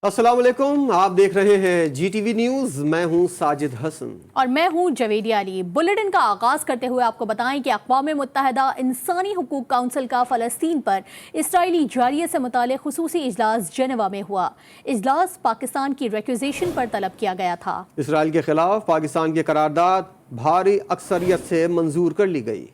अस्सलाम वालेकुम, आप देख रहे हैं GTV न्यूज। मैं हूं साजिद हसन और मैं हूं जवेदी अली। बुलेटिन का आगाज करते हुए आपको बताएं कि अक़वाम मुत्तहिदा इंसानी हुकूक काउंसिल का फ़लस्तीन पर इसराइली जारियत से मुतालिक खुसूसी इजलास जेनेवा में हुआ। इजलास पाकिस्तान की रिक्विजिशन पर तलब किया गया था। इसराइल के खिलाफ पाकिस्तान की करारदाद भारी अक्सरियत से मंजूर कर ली गई।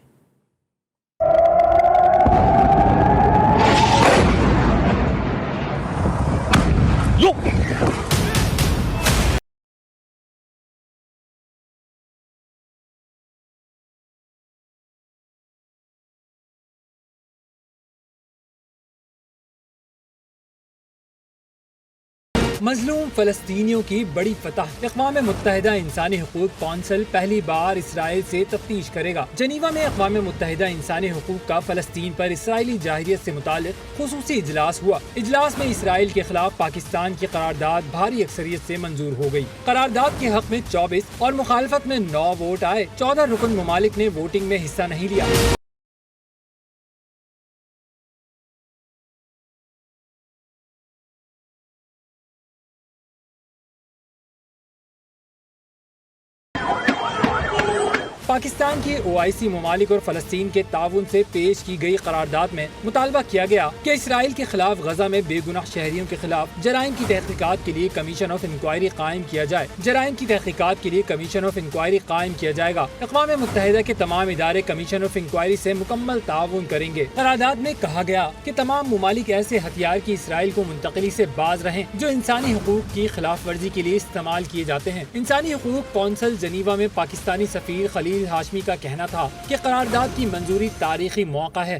मजलूम फ़लस्तीनियों की बड़ी फतह। अक़वाम मुत्तहिदा इंसानी हुकूक कौंसिल पहली बार इसराइल से तफ्तीश करेगा। जनीवा में अक़वाम मुत्तहिदा इंसानी हुकूक का फ़लस्तीन पर इसराइली जाहिरियत से मुतालिक खुसूसी इजलास हुआ। इजलास में इसराइल के खिलाफ पाकिस्तान की करारदाद भारी अक्सरियत से मंजूर हो गई। करारदाद के हक में 24 और मुखालफत में 9 वोट आए। 14 रुकन ममालिक ने वोटिंग में हिस्सा नहीं लिया। पाकिस्तान के OIC ममालिक और फ़लस्तीन के ताउन से पेश की गई करारदाद में मुतालबा किया गया कि इसराइल के खिलाफ गजा में बेगुनाह शहरियों के खिलाफ जराइम की तहकीकात के लिए कमीशन ऑफ इंक्वायरी कायम किया जाए। जराइम की तहकीकात के लिए कमीशन ऑफ इंक्वायरी कायम किया जाएगा। अक़वाम मुत्तहिदा के तमाम इदारे कमीशन ऑफ इंक्वायरी से मुकम्मल ताउन करेंगे। करारदाद में कहा गया कि तमाम ममालिक ऐसे हथियार की इसराइल को मुंतकली से बाज रहें जो इंसानी हुकूक की खिलाफ वर्जी के लिए इस्तेमाल किए जाते हैं। इंसानी हुकूक कौंसिल जनीवा में पाकिस्तानी सफीर खलील हाशमी का कहना था कि करारदाद की मंजूरी तारीखी मौका है।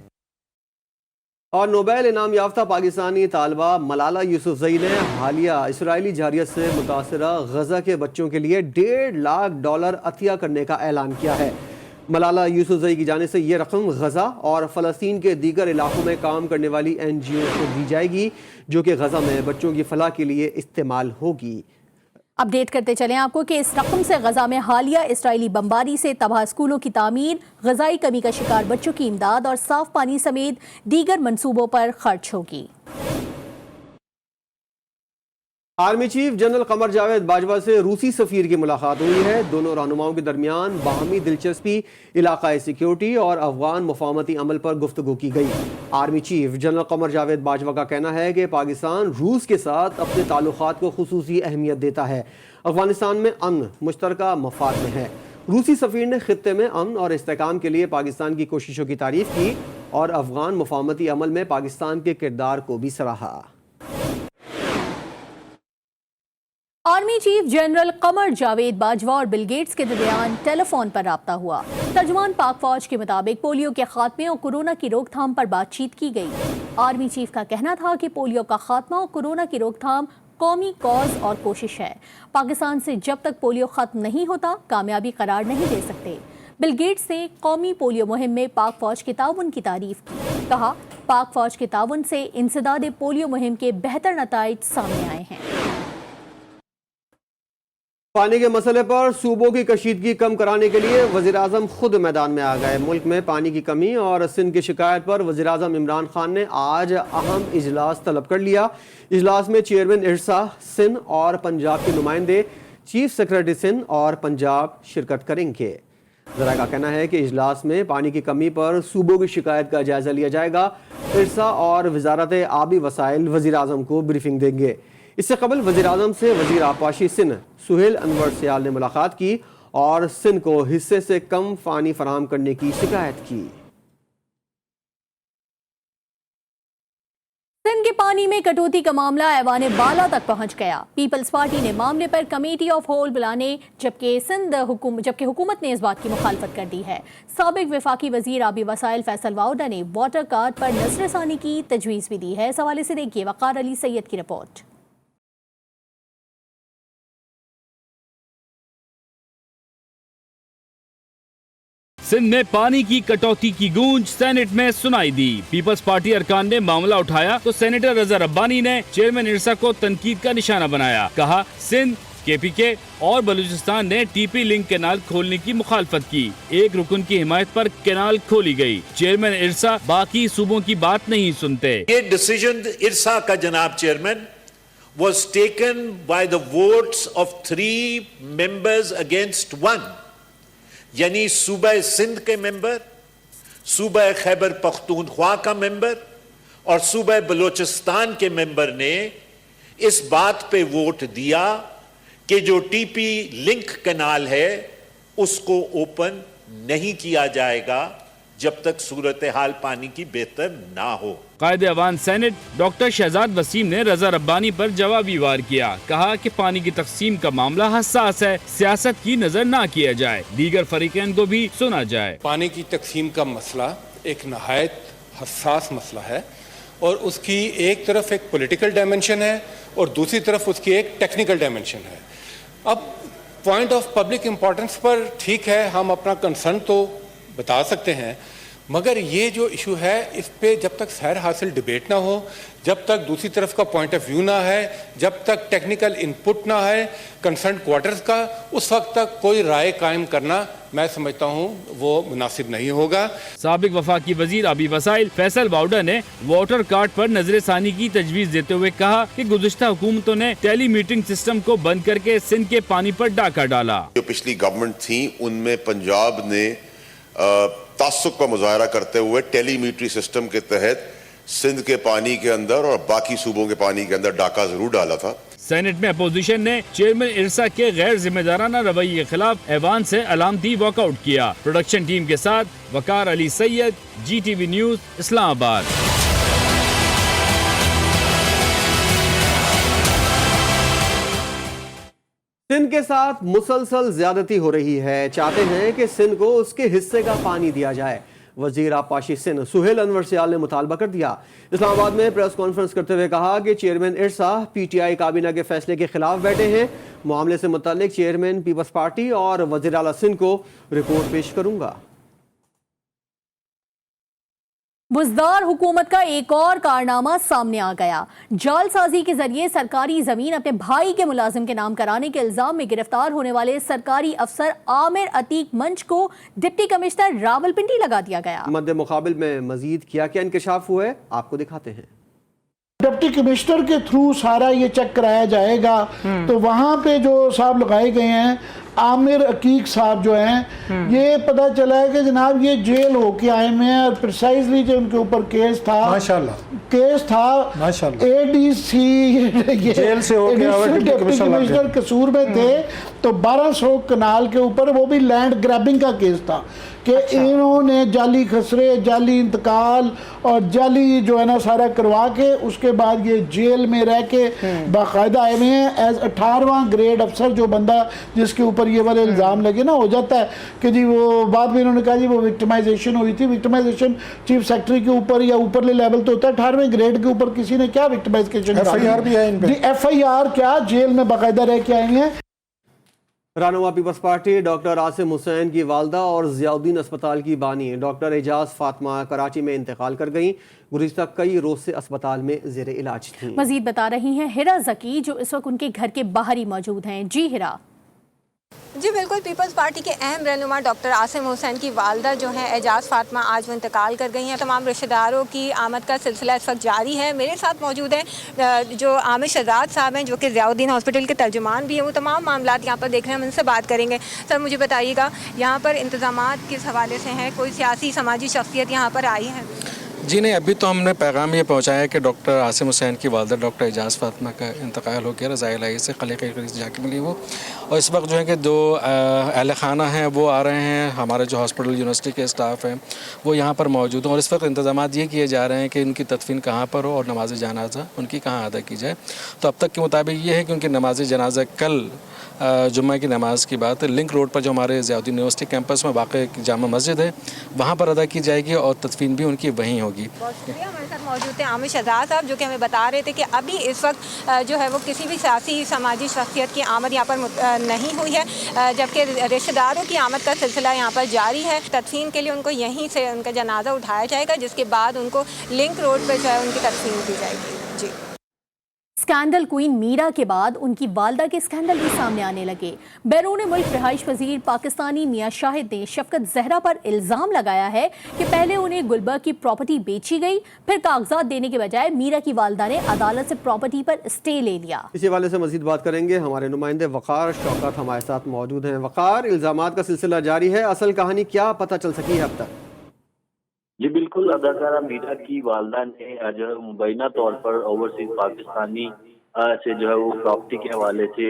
और नोबेल इनाम याफ्ता पाकिस्तानी तालबा मलाला यूसुफजई ने हालिया इसराइली जारियत से मुतासरा गजा के बच्चों के लिए $1.5 लाख अतिया करने का ऐलान किया है। मलाला यूसुफजई की जानिब से ये रकम गजा और फ़लस्तीन के दीगर इलाकों में काम करने वाली NGO को दी जाएगी जो कि गजा में बच्चों की फलाह के लिए इस्तेमाल होगी। अपडेट करते चलें आपको कि इस रकम से गजा में हालिया इसराइली बमबारी से तबाह स्कूलों की तामीर, गजाई कमी का शिकार बच्चों की इमदाद और साफ पानी समेत दीगर मंसूबों पर खर्च होगी। Army chief general Qamar Javed Bajwa से रूसी सफीर की मुलाकात हुई है। दोनों रहनुमाओं के दरमियान बाहमी दिलचस्पी, इलाकाई सिक्योरिटी और अफगान मुफाहमती अमल पर गुफ्तगू की गई। Army chief general Qamar Javed Bajwa का कहना है कि पाकिस्तान रूस के साथ अपने ताल्लुकात को खुसूसी अहमियत देता है। अफगानिस्तान में अमन मुश्तरका मफाद में है। रूसी सफीर ने खित्ते में अमन और इस्तेहकाम के लिए पाकिस्तान की कोशिशों की तारीफ की और अफगान मुफाहमती अमल में पाकिस्तान के किरदार को भी सराहा। Army chief general Qamar Javed Bajwa और बिल गेट्स के दरमियान टेलीफोन पर राब्ता हुआ। तर्जुमान पाक फौज के मुताबिक पोलियो के खात्मे और कोरोना की रोकथाम पर बातचीत की गई। आर्मी चीफ का कहना था कि पोलियो का खात्मा और कोरोना की रोकथाम कौमी कॉज और कोशिश है। पाकिस्तान से जब तक पोलियो खत्म नहीं होता कामयाबी करार नहीं दे सकते। बिल गेट्स ने कौमी पोलियो मुहिम में पाक फौज के ताउन की तारीफ की। कहा, पाक फौज के ताउन से इंसदाद पोलियो मुहिम के बेहतर नताइज सामने आए हैं। पानी के मसले पर सूबों की कशीदगी कम कराने के लिए वज़ीर-ए-आज़म खुद मैदान में आ गए। मुल्क में पानी की कमी और सिंध की शिकायत पर वज़ीर-ए-आज़म इमरान खान ने आज अहम इजलास तलब कर लिया। इजलास में चेयरमैन इरसा सिंध और पंजाब के नुमाइंदे, चीफ सेक्रेटरी सिंध और पंजाब शिरकत करेंगे। ज़राए का कहना है कि इजलास में पानी की कमी पर सूबों की शिकायत का जायजा लिया जाएगा। इरसा और वजारत आबी वसाइल वज़ीर-ए-आज़म को ब्रीफिंग देंगे। इससे कबल वज़ीर-ए-आज़म से वज़ीर आबपाशी सिंध सुहेल अनवर सियाल ने मुलाकात की और सिंध को हिस्से से कम पानी फराहम करने की शिकायत की। सिंध के पानी में कटौती का मामला ऐवान बाला तक पहुंच गया। पीपल्स पार्टी ने मामले पर कमेटी ऑफ होल बुलाने जबकि हुकूमत ने इस बात की मुखालफत कर दी है। साबिक वफाकी वजीर आबी वसाइल फैसल वाउडा ने वाटर कार्ड पर नजरसानी की तजवीज़ भी दी है। इस हवाले से देखिए वक़ार अली सैयद की रिपोर्ट। सिंध में पानी की कटौती की गूंज सेनेट में सुनाई दी। पीपल्स पार्टी अरकान ने मामला उठाया तो सेनेटर रजा रब्बानी ने चेयरमैन इरसा को तनकीद का निशाना बनाया। कहा, सिंध, KPK और बलूचिस्तान ने TP लिंक कैनाल खोलने की मुखालफत की। एक रुकन की हिमायत पर कैनाल खोली गई। चेयरमैन इरसा बाकी सूबों की बात नहीं सुनते। ये डिसीजन इरसा का जनाब chairman was taken by the votes of 3 members against 1. यानी सूबा सिंध के मेंबर, सूबा खैबर पख्तूनख्वा का मेंबर और सूबा बलूचिस्तान के मेंबर ने इस बात पे वोट दिया कि जो टीपी लिंक कैनाल है उसको ओपन नहीं किया जाएगा जब तक सूरत हाल पानी की बेहतर ना हो। कायद अवान सेनेट डॉक्टर शहजाद वसीम ने रजा रब्बानी पर जवाबी वार किया। कहा कि पानी की तकसीम का मामला हसास है, सियासत की नजर ना किया जाए, दीगर फरीकैन को भी सुना जाए। पानी की तकसीम का मसला एक नहायत हसास मसला है और उसकी एक तरफ एक पॉलिटिकल डायमेंशन है और दूसरी तरफ उसकी एक टेक्निकल डायमेंशन है। अब पॉइंट ऑफ पब्लिक इम्पोर्टेंस पर ठीक है, हम अपना कंसर्न तो बता सकते हैं, मगर ये जो इशू है इस पे जब तक सैर हासिल डिबेट ना हो, जब तक दूसरी तरफ का पॉइंट ऑफ व्यू ना है, जब तक टेक्निकल इनपुट ना है कंसर्न क्वार्टर्स का, उस वक्त तक कोई राय कायम करना मैं समझता हूँ वो मुनासिब नहीं होगा। साबिक वफाकी वजीर आबी वसाइल फैसल बाउडा ने वाटर कार्ड पर नजरसानी की तजवीज देते हुए कहा कि गुज़िश्ता हुकूमतों ने टेली मीटरिंग सिस्टम को बंद करके सिंध के पानी पर डाका डाला। जो पिछली गवर्नमेंट थी उनमें पंजाब ने तासुक का मुजाहरा करते हुए टेलीमीटरी सिस्टम के तहत सिंध के पानी के अंदर और बाकी सूबों के पानी के अंदर डाका जरूर डाला था। सेनेट में अपोजिशन ने चेयरमैन इरसा के गैर जिम्मेदाराना रवैये के खिलाफ ऐवान से अलामती वॉकआउट किया। प्रोडक्शन टीम के साथ वकार अली सैयद, GTV न्यूज, इस्लामाबाद। सिंध के साथ मुसलसल ज्यादती हो रही है, चाहते हैं कि सिंध को उसके हिस्से का पानी दिया जाए। वजीर आबपाशी सिंध सुहेल अनवर सियाल ने मुतालबा कर दिया। इस्लामाबाद में प्रेस कॉन्फ्रेंस करते हुए कहा कि चेयरमैन इरसा PTI काबीना के फैसले के खिलाफ बैठे हैं। मामले से मुतालिक चेयरमैन पीपल्स पार्टी और वजीर आला सिंध को रिपोर्ट पेश करूंगा। बुज़दार हुकूमत का एक और कारनामा सामने आ गया। जालसाजी के जरिए सरकारी जमीन अपने भाई के मुलाजिम के नाम कराने के इल्जाम में गिरफ्तार होने वाले सरकारी अफसर आमिर अतीक मंच को डिप्टी कमिश्नर रावलपिंडी लगा दिया गया। मद्दे मुकाबिल में मजीद क्या क्या इंकशाफ हुआ है आपको दिखाते हैं। डिप्टी कमिश्नर के थ्रू सारा ये चेक कराया जाएगा। तो वहाँ पे जो साहब लगाए गए हैं आमिर अकीक साहब जो हैं, ये पता चला है कि जनाब ये जेल होके आए हुए हैं और प्रिसाइजली जो उनके ऊपर केस था, ADC जेल से होके कमिश्नर कसूर में थे। तो 1200 कनाल के ऊपर वो भी लैंड ग्रैबिंग का केस था कि इन्होंने जाली खसरे, जाली इंतकाल और जाली जो है ना सारा करवा के उसके बाद ये जेल में रह के बाकायदा आए हुए हैं एज 18वां ग्रेड अफसर। जो बंदा जिसके ऊपर ये वाले इल्ज़ाम लगे ना, हो जाता है कि जी वो बाद में इन्होंने कहा जी वो विक्टिमाइजेशन हुई थी। विक्टिमाइजेशन चीफ सेक्रेटरी के ऊपर या ऊपरले लेवल तो होता है, 18वें ग्रेड के ऊपर किसी ने क्या विक्टिमाइजेशन, FIR भी है इन पे। FIR क्या, जेल में बाकायदा रह के आए हैं। रहनुमा peoples party doctor Asim Hussain की वालदा और जियाउद्दीन अस्पताल की बानी डॉक्टर एजाज फातिमा कराची में इंतकाल कर गईं। गुज़िश्ता कई रोज से अस्पताल में ज़ेरे इलाज थीं। मजीद बता रही हैं हिरा ज़की जो इस वक्त उनके घर के बाहर ही मौजूद हैं। जी हिरा। जी बिल्कुल, पीपल्स पार्टी के अहम रहनुमा डॉक्टर आसिम हुसैन की वालदा जो है एजाज फातिमा आज वो इंतकाल कर गई हैं। तमाम रिश्तेदारों की आमद का सिलसिला इस वक्त जारी है। मेरे साथ मौजूद हैं जो आमिर शहजाद साहब हैं जो कि ज़ियाउद्दीन हॉस्पिटल के तर्जुमान भी हैं। वो तमाम मामलात यहाँ पर देख रहे हैं, हम उनसे बात करेंगे। सर मुझे बताइएगा यहाँ पर इंतज़ामात किस हवाले से हैं, कोई सियासी समाजी शख्सियत यहाँ पर आई है? जी नहीं, अभी तो हमने पैगाम ये पहुंचाया है कि डॉक्टर आसिम हुसैन की वालदा डॉक्टर एजाज फातिमा का इंतकाल हो गया, रज़ाए इलाही से खलीक़ से जाके मिली वो। और इस वक्त जो है कि जो अहल खाना हैं वो आ रहे हैं, हमारे जो हॉस्पिटल यूनिवर्सिटी के स्टाफ हैं वो यहाँ पर मौजूद हैं। और इस वक्त इंतजाम ये किए जा रहे हैं कि उनकी तदफीन कहाँ पर हो और नमाज जनाजा उनकी कहाँ अदा की जाए। तो अब तक के मुताबिक ये है कि उनकी नमाज जनाजा कल जुम्मे की नमाज की बात लिंक रोड पर जो हमारे ज़ियाउद्दीन यूनिवर्सिटी कैंपस में वाक़ई जामा मस्जिद है वहाँ पर अदा की जाएगी और तदफीन भी उनकी वहीं होगी। बहुत शुक्रिया। हमारे साथ मौजूद थे आमिर शहजाद साहब जो कि हमें बता रहे थे कि अभी इस वक्त जो है वो किसी भी सियासी समाजी शख्सियत की आमद यहाँ पर नहीं हुई है, जबकि रिश्तेदारों की आमद का सिलसिला यहाँ पर जारी है। तदफीन के लिए उनको यहीं से उनका जनाजा उठाया जाएगा, जिसके बाद उनको लिंक रोड पर जो है उनकी तदफीन की जाएगी। जी। स्कैंडल क्वीन मीरा के बाद उनकी वालदा के स्कैंडल भी सामने आने लगे। बैरून मुल्क रिहाइश पजीर पाकिस्तानी मियां शाहिद ने शफकत जहरा पर इल्जाम लगाया है कि पहले उन्हें गुलबर्ग की प्रॉपर्टी बेची गई, फिर कागजात देने के बजाय मीरा की वालदा ने अदालत से प्रॉपर्टी पर स्टे ले लिया। इसी हवाले से मजीद बात करेंगे, हमारे नुमाइंदे वकार शौकत हमारे साथ मौजूद हैं। वकार, इल्जामात का सिलसिला जारी है, असल कहानी क्या पता चल सकी है अब तक? जी बिल्कुल, अदाकारा मीरा की वालदा ने जो है मुबैना तौर पर ओवरसीज पाकिस्तानी से जो है वो प्रॉपर्टी के हवाले से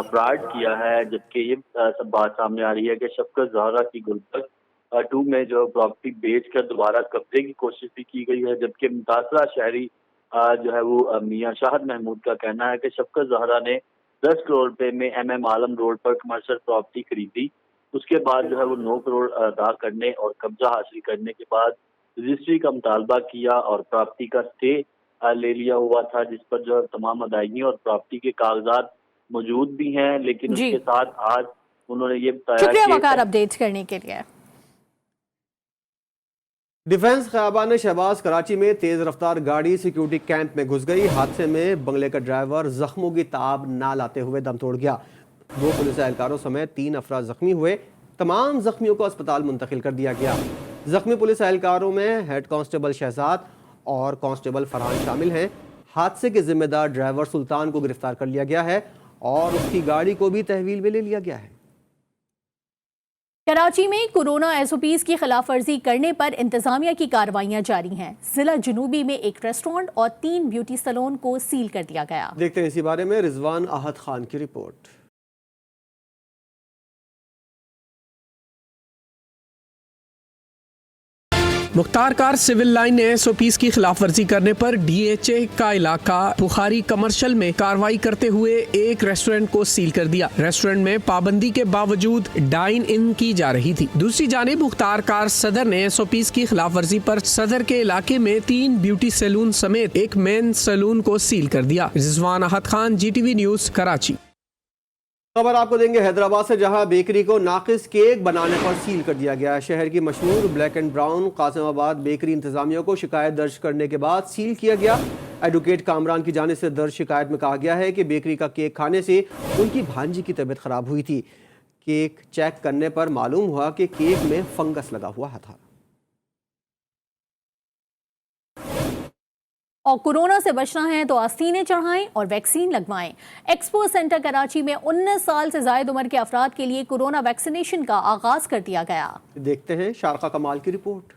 फ्रॉड किया है, जबकि ये सब बात सामने आ रही है कि शफकत जहरा की गुलबर्ग 2 में जो प्रॉपर्टी बेच कर दोबारा कब्जे की कोशिश भी की गई है, जबकि मुतासरा शहरी जो है वो मियां शाहिद महमूद का कहना है कि शफकत जहरा ने 10 करोड़ रुपए में MM आलम रोड पर कमर्शियल प्रॉपर्टी खरीदी। उसके बाद जो है वो 9 करोड़ अदा करने और कब्जा हासिल करने के बाद रजिस्ट्री का मुतालबा किया और प्रॉपर्टी का स्टे ले लिया हुआ था, जिस पर जो तमाम अदायगी और प्रॉपर्टी के कागजात मौजूद भी हैं, लेकिन उसके साथ आज उन्होंने ये बताया। शुक्रिया वकार अपडेट करने के लिए। डिफेंस ख़याबान शहबाज कराची में तेज़ रफ्तार गाड़ी सिक्योरिटी कैंप में घुस गई। हादसे में बंगले का ड्राइवर जख्मों की ताब ना लाते हुए दम तोड़ गया। 2 पुलिस एहलकारों समेत 3 अफराद जख्मी हुए। तमाम जख्मियों को अस्पताल मुंतकिल कर दिया गया। जख्मी पुलिस एहलकारों में हेड कांस्टेबल शहजाद और कांस्टेबल फरहान शामिल हैं। हादसे के जिम्मेदार ड्राइवर सुल्तान को गिरफ्तार कर लिया गया है और उसकी गाड़ी को भी तहवील में ले लिया गया है। कराची में कोरोना SOPs की खिलाफ वर्जी करने पर इंतजामिया की कार्रवाइयां जारी हैं। जिला जनूबी में एक रेस्टोरेंट और 3 ब्यूटी सैलून को सील कर दिया गया। देखते हैं इसी बारे में रिजवान आहद खान की रिपोर्ट। मुख्तार कार सिविल लाइन ने SOPs की खिलाफ वर्जी करने पर DHA का इलाका बुखारी कमर्शियल में कार्रवाई करते हुए एक रेस्टोरेंट को सील कर दिया। रेस्टोरेंट में पाबंदी के बावजूद डाइन इन की जा रही थी। दूसरी जानिब मुख्तार कार सदर ने SOPs की खिलाफ वर्जी पर सदर के इलाके में 3 ब्यूटी सैलून समेत एक मेन सैलून को सील कर दिया। Rizwan Ahad Khan, GTV news, Karachi. खबर आपको देंगे हैदराबाद से, जहां बेकरी को नाकिस केक बनाने पर सील कर दिया गया। शहर की मशहूर black and brown Qasimabad bakery इंतजामिया को शिकायत दर्ज करने के बाद सील किया गया। एडवोकेट कामरान की जानिब से दर्ज शिकायत में कहा गया है कि बेकरी का केक खाने से उनकी भांजी की तबीयत खराब हुई थी। केक चेक करने पर मालूम हुआ कि केक में फंगस लगा हुआ था। और कोरोना से बचना है तो आस्तीनें चढ़ाएं और वैक्सीन लगवाएं। एक्सपो सेंटर कराची में 19 साल से ज्यादा उम्र के अफराद के लिए कोरोना वैक्सीनेशन का आगाज कर दिया गया। देखते हैं शारका कमाल की रिपोर्ट।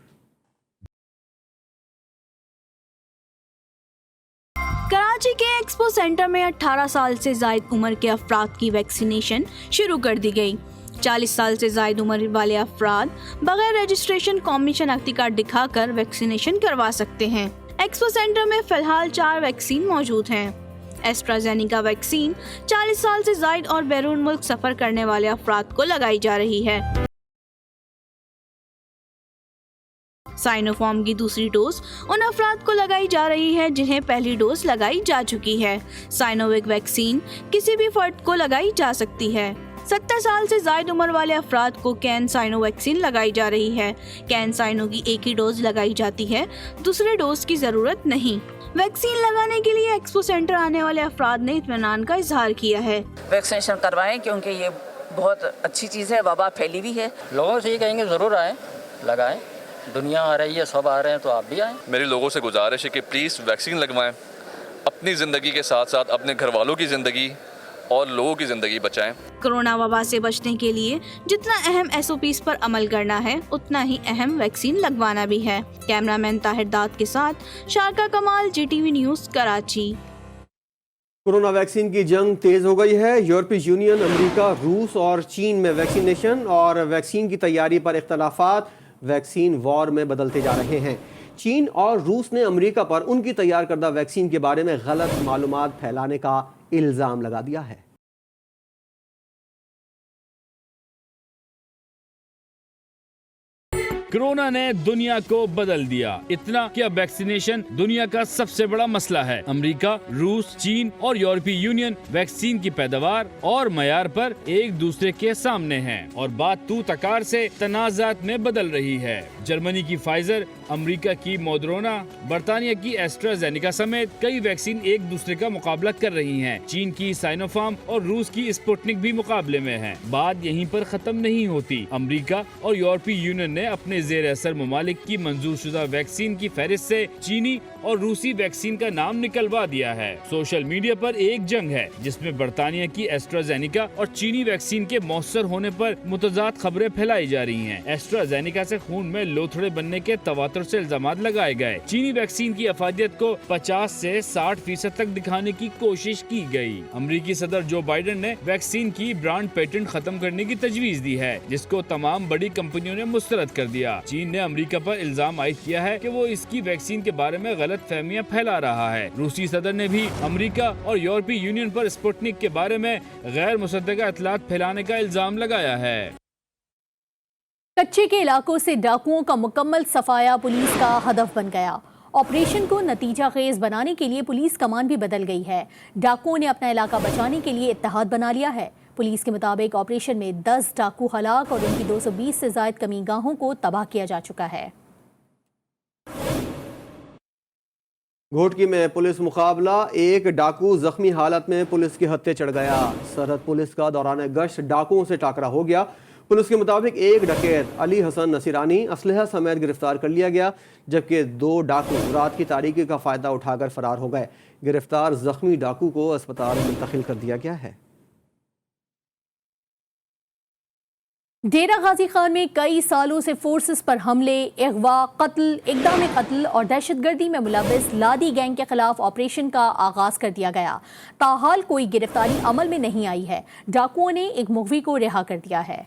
कराची के एक्सपो सेंटर में 18 साल से ज्यादा उम्र के अफराद की वैक्सीनेशन शुरू कर दी गई। 40 साल से ज्यादा उम्र वाले अफराद बगैर रजिस्ट्रेशन कौमी शनाख्ती कार्ड दिखाकर वैक्सीनेशन करवा सकते हैं। एक्सपो सेंटर में फिलहाल 4 वैक्सीन मौजूद हैं। एस्ट्राजेनिका वैक्सीन 40 साल से ज्यादा और बैरून मुल्क सफर करने वाले अफराद को लगाई जा रही है। साइनोफार्म की दूसरी डोज उन अफराद को लगाई जा रही है जिन्हें पहली डोज लगाई जा चुकी है। साइनोवेक वैक्सीन किसी भी फर्द को लगाई जा सकती है। 70 साल से ज्यादा उम्र वाले अफराद को कैन साइनो वैक्सीन लगाई जा रही है। कैन साइनो की एक ही डोज लगाई जाती है, दूसरे डोज की जरूरत नहीं। वैक्सीन लगाने के लिए एक्सपो सेंटर आने वाले अफराद ने इत्मीनान का इजहार किया है। वैक्सीनेशन करवाएं क्योंकि ये बहुत अच्छी चीज़ है, वबा फैली भी है। लोगों से ये कहेंगे ज़रूर आएँ, लगाएं। दुनिया आ रही है, सब आ रहे हैं तो आप भी आएँ। मेरी लोगों से गुजारिश है कि प्लीज़ वैक्सीन लगवाएं। अपनी ज़िंदगी के साथ साथ अपने घर वालों की ज़िंदगी और लोगों की ज़िंदगी बचाएं। कोरोना वबा से बचने के लिए जितना अहम SOPs पर अमल करना है उतना ही अहम वैक्सीन लगवाना भी है। कैमरामैन ताहिर दाद के साथ शारका कमाल, GTV news, Karachi. Corona vaccine की जंग तेज हो गई है। यूरोपीय यूनियन, अमेरिका, रूस और चीन में वैक्सीनेशन और वैक्सीन की तैयारी पर इख्तलाफात वैक्सीन वॉर में बदलते जा रहे हैं। चीन और रूस ने अमेरिका पर उनकी तैयार करदा वैक्सीन के बारे में गलत मालूमात फैलाने का इल्जाम लगा दिया है। कोरोना ने दुनिया को बदल दिया, इतना कि अब वैक्सीनेशन दुनिया का सबसे बड़ा मसला है। अमेरिका, रूस, चीन और यूरोपीय यूनियन वैक्सीन की पैदावार और मयार पर एक दूसरे के सामने हैं और बात तू तकार से तनाज़ात में बदल रही है। जर्मनी की फाइजर امریکہ کی مودرونا، برطانیہ کی ایسٹرازینیکا سمیت کئی ویکسین ایک دوسرے کا مقابلہ کر رہی ہیں۔ چین کی سائنوفارم اور روس کی اسپوٹنک بھی مقابلے میں ہیں۔ بات یہیں پر ختم نہیں ہوتی۔ امریکہ اور یورپی یونین نے اپنے زیر اثر ممالک کی منظور شدہ ویکسین کی فہرست سے چینی اور روسی ویکسین کا نام نکلوا دیا ہے۔ سوشل میڈیا پر ایک جنگ ہے جس میں برطانیہ کی ایسٹرازینیکا اور چینی ویکسین کے مؤثر ہونے پر متضاد خبریں پھیلائی جا رہی ہیں۔ ایسٹرازینیکا سے خون میں لوتھڑے بننے کے تواتر سے الزامات لگائے گئے۔ چینی ویکسین کی افادیت کو 50 سے 60% تک دکھانے کی کوشش کی گئی۔ امریکی صدر جو بائیڈن نے ویکسین کی برانڈ پیٹنٹ ختم کرنے کی تجویز دی ہے، جس کو تمام بڑی کمپنیوں نے مسترد کر دیا۔ چین نے امریکہ پر الزام عائد کیا ہے کہ وہ اس کی ویکسین کے بارے میں غلط فہمیاں پھیلا رہا ہے۔ روسی صدر نے بھی امریکہ اور یورپی یونین پر اسپوٹنک کے بارے میں غیر مصدقہ اطلاعات پھیلانے کا الزام لگایا ہے۔ کچے کے علاقوں سے ڈاکوؤں کا مکمل صفایا پولیس کا ہدف بن گیا۔ آپریشن کو نتیجہ خیز بنانے کے لیے پولیس کمان بھی بدل گئی ہے۔ ڈاکوؤں نے اپنا علاقہ بچانے کے لیے اتحاد بنا لیا ہے۔ پولیس کے مطابق آپریشن میں 10 ڈاکو ہلاک اور ان کی 220 سے زائد کمین گاہوں کو تباہ کیا جا چکا ہے۔ گھوٹکی میں پولیس مقابلہ، ایک ڈاکو زخمی حالت میں پولیس کے ہتھے چڑھ گیا۔ سرحد پولیس کا دوران گشت ڈاکوؤں سے ٹاکرا ہو گیا۔ پولیس کے مطابق ایک ڈکیت علی حسن نصیرانی اسلحہ سمیت گرفتار کر لیا گیا، جبکہ 2 ڈاکو رات کی تاریکی کا فائدہ اٹھا کر فرار ہو گئے۔ گرفتار زخمی ڈاکو کو اسپتال منتقل کر دیا گیا ہے۔ ڈیرہ غازی خان میں کئی سالوں سے فورسز پر حملے، اغوا، قتل، اقدام قتل اور دہشت گردی میں ملوث لادی گینگ کے خلاف آپریشن کا آغاز کر دیا گیا۔ تاحال کوئی گرفتاری عمل میں نہیں آئی ہے۔ ڈاکوؤں نے ایک مغوی کو رہا کر دیا ہے۔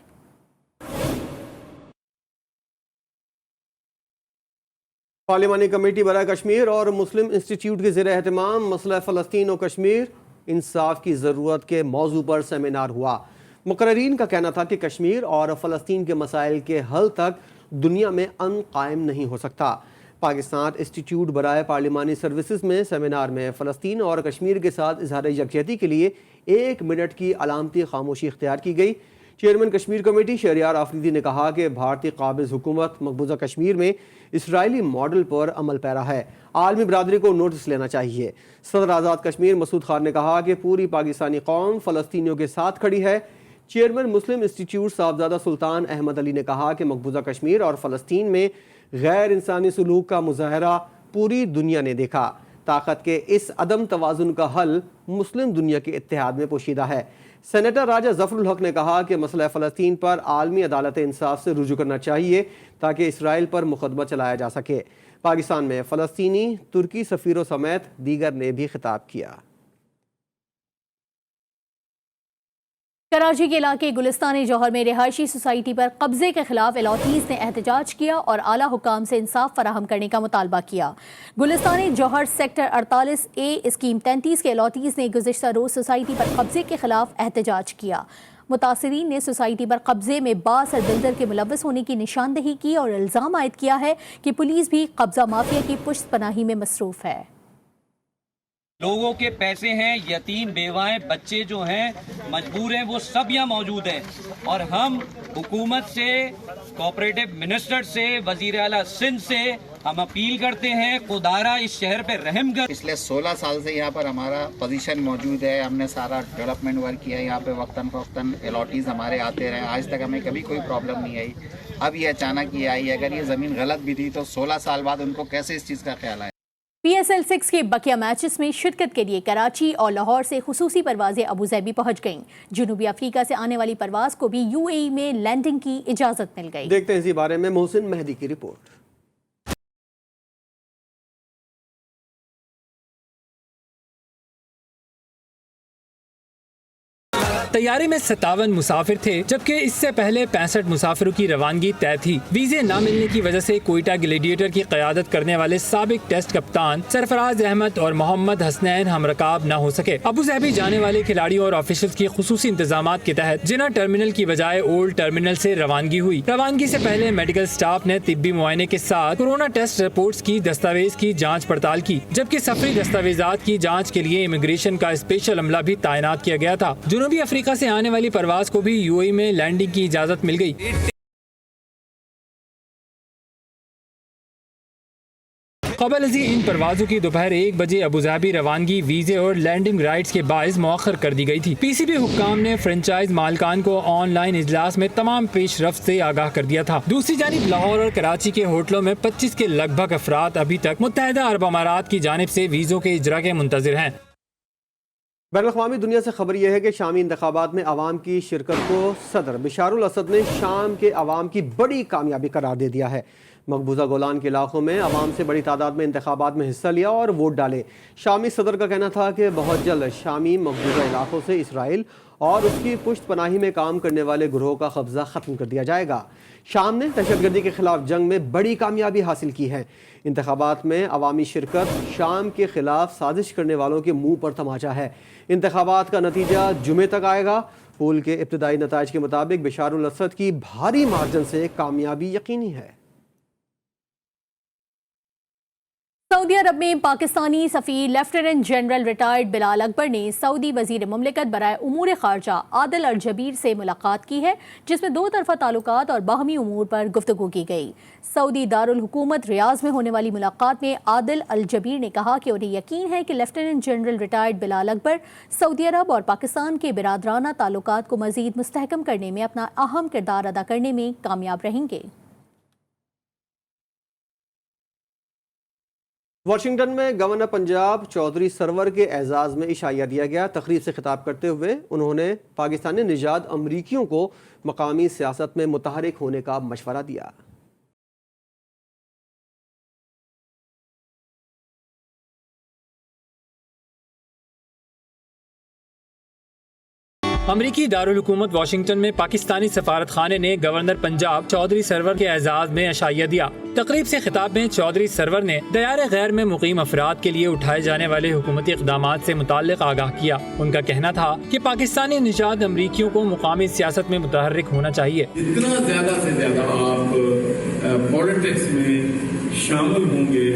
پارلیمانی کمیٹی برائے کشمیر اور مسلم انسٹیٹیوٹ کے زیر اہتمام مسئلہ فلسطین و کشمیر انصاف کی ضرورت کے موضوع پر سیمینار ہوا۔ مقررین کا کہنا تھا کہ کشمیر اور فلسطین کے مسائل کے حل تک دنیا میں امن قائم نہیں ہو سکتا۔ پاکستان انسٹیٹیوٹ برائے پارلیمانی سروسز میں سیمینار میں فلسطین اور کشمیر کے ساتھ اظہار یکجہتی کے لیے 1 منٹ کی علامتی خاموشی اختیار کی گئی۔ چیئرمین کشمیر کمیٹی شہریار آفریدی نے کہا کہ بھارتی قابض حکومت مقبوضہ کشمیر میں اسرائیلی ماڈل پر عمل پیرا ہے، عالمی برادری کو نوٹس لینا چاہیے۔ صدر آزاد کشمیر مسعود خان نے کہا کہ پوری پاکستانی قوم فلسطینیوں کے ساتھ کھڑی ہے۔ چیئرمین مسلم انسٹیٹیوٹ صاحبزادہ سلطان احمد علی نے کہا کہ مقبوضہ کشمیر اور فلسطین میں غیر انسانی سلوک کا مظاہرہ پوری دنیا نے دیکھا۔ طاقت کے اس عدم توازن کا حل مسلم دنیا کے اتحاد میں پوشیدہ ہے۔ سینیٹر راجہ ظفر الحق نے کہا کہ مسئلہ فلسطین پر عالمی عدالت انصاف سے رجوع کرنا چاہیے تاکہ اسرائیل پر مقدمہ چلایا جا سکے۔ پاکستان میں فلسطینی ترکی سفیروں سمیت دیگر نے بھی خطاب کیا۔ کراچی کے علاقے گلستان جوہر میں رہائشی سوسائٹی پر قبضے کے خلاف الاٹیز نے احتجاج کیا اور اعلیٰ حکام سے انصاف فراہم کرنے کا مطالبہ کیا۔ گلستان جوہر سیکٹر 48A اسکیم 33 کے الاٹیز نے گزشتہ روز سوسائٹی پر قبضے کے خلاف احتجاج کیا۔ متاثرین نے سوسائٹی پر قبضے میں بااثر بلڈر کے ملوث ہونے کی نشاندہی کی اور الزام عائد کیا ہے کہ پولیس بھی قبضہ مافیا کی پشت پناہی میں مصروف ہے۔ لوگوں کے پیسے ہیں، یتیم بیوائیں، بچے جو ہیں مجبور ہیں، وہ سب یہاں موجود ہیں، اور ہم حکومت سے، کوآپریٹو منسٹر سے، وزیر اعلیٰ سندھ سے ہم اپیل کرتے ہیں خدارا اس شہر پہ رحم کر۔ پچھلے 16 سال سے یہاں پر ہمارا پوزیشن موجود ہے، ہم نے سارا ڈیولپمنٹ ورک کیا ہے یہاں پہ، وقتاً فوقتاً الاٹیز ہمارے آتے رہے، آج تک ہمیں کبھی کوئی پرابلم نہیں آئی۔ اب یہ اچانک یہ آئی، اگر یہ زمین غلط بھی تھی تو 16 سال بعد ان کو کیسے اس چیز کا خیال آیا؟ PSL 6 کے بقیہ میچز میں شرکت کے لیے کراچی اور لاہور سے خصوصی پروازیں ابوظہبی پہنچ گئیں۔ جنوبی افریقہ سے آنے والی پرواز کو بھی UAE میں لینڈنگ کی اجازت مل گئی۔ دیکھتے ہیں اسی بارے میں محسن مہدی کی رپورٹ۔ طیارے میں 57 مسافر تھے، جبکہ اس سے پہلے 65 مسافروں کی روانگی طے تھی۔ ویزے نہ ملنے کی وجہ سے کوئٹہ گلیڈیٹر کی قیادت کرنے والے سابق ٹیسٹ کپتان سرفراز احمد اور محمد حسنین ہم رکاب نہ ہو سکے۔ ابوظہبی جانے والے کھلاڑیوں اور آفیشلز کی خصوصی انتظامات کے تحت جنہ ٹرمینل کی بجائے اولڈ ٹرمینل سے روانگی ہوئی۔ روانگی سے پہلے میڈیکل سٹاف نے طبی معائنے کے ساتھ کورونا ٹیسٹ رپورٹس کی دستاویز کی جانچ پڑتال کی، جبکہ سفری دستاویزات کی جانچ کے لیے امیگریشن کا اسپیشل عملہ بھی تعینات کیا گیا تھا۔ جنوبی افریقہ سے آنے والی پرواز کو بھی UAE میں لینڈنگ کی اجازت مل گئی۔ قبل ازیں ان پروازوں کی دوپہر 1 بجے ابوظہبی روانگی ویزے اور لینڈنگ رائٹس کے باعث مؤخر کر دی گئی تھی۔ پی سی بی حکام نے فرنچائز مالکان کو آن لائن اجلاس میں تمام پیش رفت سے آگاہ کر دیا تھا۔ دوسری جانب لاہور اور کراچی کے ہوٹلوں میں 25 کے لگ بھگ افراد ابھی تک متحدہ عرب امارات کی جانب سے ویزوں کے اجرا کے منتظر ہیں۔ بین الاقوامی دنیا سے خبر یہ ہے کہ شامی انتخابات میں عوام کی شرکت کو صدر بشار الاسد نے شام کے عوام کی بڑی کامیابی قرار دے دیا ہے۔ مقبوضہ گولان کے علاقوں میں عوام سے بڑی تعداد میں انتخابات میں حصہ لیا اور ووٹ ڈالے۔ شامی صدر کا کہنا تھا کہ بہت جلد شامی مقبوضہ علاقوں سے اسرائیل اور اس کی پشت پناہی میں کام کرنے والے گروہوں کا قبضہ ختم کر دیا جائے گا۔ شام نے دہشت گردی کے خلاف جنگ میں بڑی کامیابی حاصل کی ہے۔ انتخابات میں عوامی شرکت شام کے خلاف سازش کرنے والوں کے منہ پر تماچا ہے۔ انتخابات کا نتیجہ جمعے تک آئے گا۔ پول کے ابتدائی نتائج کے مطابق بشار الاسد کی بھاری مارجن سے کامیابی یقینی ہے۔ سعودی عرب میں پاکستانی سفیر لیفٹیننٹ جنرل ریٹائرڈ بلال اکبر نے سعودی وزیر مملکت برائے امور خارجہ عادل الجبیر سے ملاقات کی ہے، جس میں دو طرفہ تعلقات اور باہمی امور پر گفتگو کی گئی۔ سعودی دارالحکومت ریاض میں ہونے والی ملاقات میں عادل الجبیر نے کہا کہ انہیں یقین ہے کہ لیفٹیننٹ جنرل ریٹائرڈ بلال اکبر سعودی عرب اور پاکستان کے برادرانہ تعلقات کو مزید مستحکم کرنے میں اپنا اہم کردار ادا کرنے میں کامیاب رہیں گے۔ واشنگٹن میں گورنر پنجاب چودھری سرور کے اعزاز میں عشائیہ دیا گیا۔ تقریب سے خطاب کرتے ہوئے انہوں نے پاکستانی نژاد امریکیوں کو مقامی سیاست میں متحرک ہونے کا مشورہ دیا۔ امریکی دارالحکومت واشنگٹن میں پاکستانی سفارت خانے نے گورنر پنجاب چودھری سرور کے اعزاز میں عشائیہ دیا۔ تقریب سے خطاب میں چودھری سرور نے دیار غیر میں مقیم افراد کے لیے اٹھائے جانے والے حکومتی اقدامات سے متعلق آگاہ کیا۔ ان کا کہنا تھا کہ پاکستانی نژاد امریکیوں کو مقامی سیاست میں متحرک ہونا چاہیے۔ جتنا زیادہ سے زیادہ آپ پولیٹکس میں شامل ہوں گے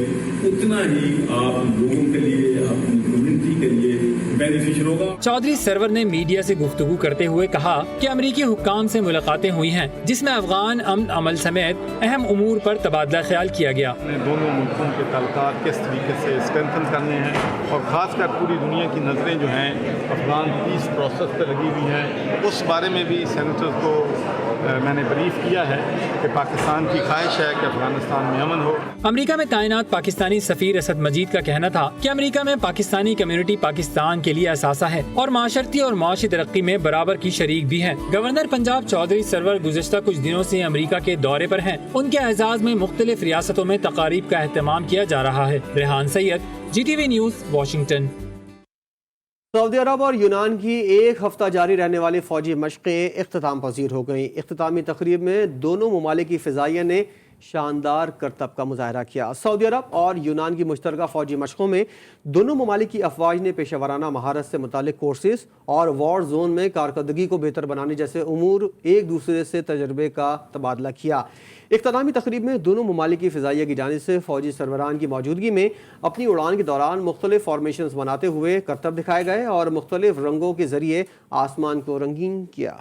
اتنا ہی آپ لوگوں کے لیے، اپنی کمیونٹی کے لیے بینیفیشل ہوگا۔ چودھری سرور نے میڈیا سے گفتگو کرتے ہوئے کہا کہ امریکی حکام سے ملاقاتیں ہوئی ہیں، جس میں افغان امن عمل سمیت اہم امور پر تبادلہ خیال کیا گیا۔ دونوں ملکوں کے تعلقات کس طریقے سے اسٹرینتھن کرنے ہیں اور خاص کر پوری دنیا کی نظریں جو ہیں افغان پیس پروسیس پہ لگی ہوئی ہیں، اس بارے میں بھی سینیٹرز کو میں نے بریف کیا ہے کہ پاکستان کی خواہش ہے کہ افغانستان میں امن ہو۔ امریکہ میں تعینات پاکستانی سفیر اسد مجید کا کہنا تھا کہ امریکہ میں پاکستانی کمیونٹی پاکستان کے لیے اثاثہ ہے اور معاشرتی اور معاشی ترقی میں برابر کی شریک بھی ہے۔ گورنر پنجاب چودھری سرور گزشتہ کچھ دنوں سے امریکہ کے دورے پر ہیں۔ ان کے اعزاز میں مختلف ریاستوں میں تقاریب کا اہتمام کیا جا رہا ہے۔ ریحان سید، GTV نیوز، واشنگٹن۔ سعودی عرب اور یونان کی ایک ہفتہ جاری رہنے والی فوجی مشقیں اختتام پذیر ہو گئیں۔ اختتامی تقریب میں دونوں ممالک کی فضائیہ نے شاندار کرتب کا مظاہرہ کیا۔ سعودی عرب اور یونان کی مشترکہ فوجی مشقوں میں دونوں ممالک کی افواج نے پیشہ ورانہ مہارت سے متعلق کورسز اور وار زون میں کارکردگی کو بہتر بنانے جیسے امور ایک دوسرے سے تجربے کا تبادلہ کیا۔ اختتامی تقریب میں دونوں ممالک کی فضائیہ کی جانب سے فوجی سربراہان کی موجودگی میں اپنی اڑان کے دوران مختلف فارمیشنز بناتے ہوئے کرتب دکھائے گئے اور مختلف رنگوں کے ذریعے آسمان کو رنگین کیا۔